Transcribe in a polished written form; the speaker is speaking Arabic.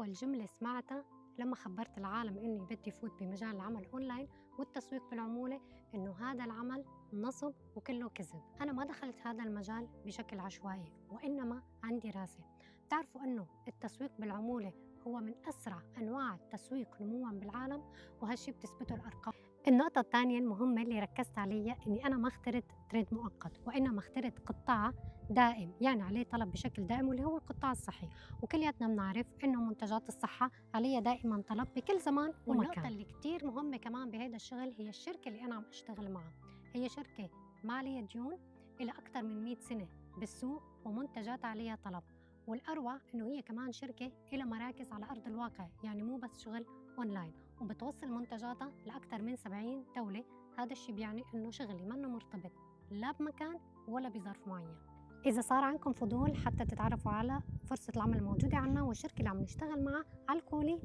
أول جملة سمعتها لما خبرت العالم إني بدي فوت بمجال العمل أونلاين والتسويق بالعمولة إنه هذا العمل نصب وكله كذب. أنا ما دخلت هذا المجال بشكل عشوائي وإنما عن دراسة. بتعرفوا إنه التسويق بالعمولة هو من أسرع أنواع التسويق نمواً بالعالم، وهالشي بتثبته الأرقام. النقطة الثانية المهمة اللي ركزت عليها إني أنا ما اخترت ترند مؤقت وإنما اخترت قطاع دائم، يعني عليه طلب بشكل دائم، واللي هو القطاع الصحي. وكلياتنا بنعرف إنه منتجات الصحة عليها دائما طلب بكل زمان ومكان. والنقطة اللي كتير مهمة كمان بهذا الشغل هي الشركة اللي أنا عم أشتغل معها. هي شركة ما عليها ديون، إلى أكثر من 100 سنة بالسوق ومنتجات عليها طلب. والأروع إنه هي كمان شركة إلى مراكز على أرض الواقع، يعني مو بس شغل أونلاين، وبتوصل منتجاتها لأكثر من 70 دولة. هذا الشيء بيعني إنه شغلي منه مرتبط لا بمكان ولا بظرف معين. إذا صار عندكم فضول حتى تتعرفوا على فرصة العمل الموجودة عنا والشركة اللي عم نشتغل معها، علقوا لي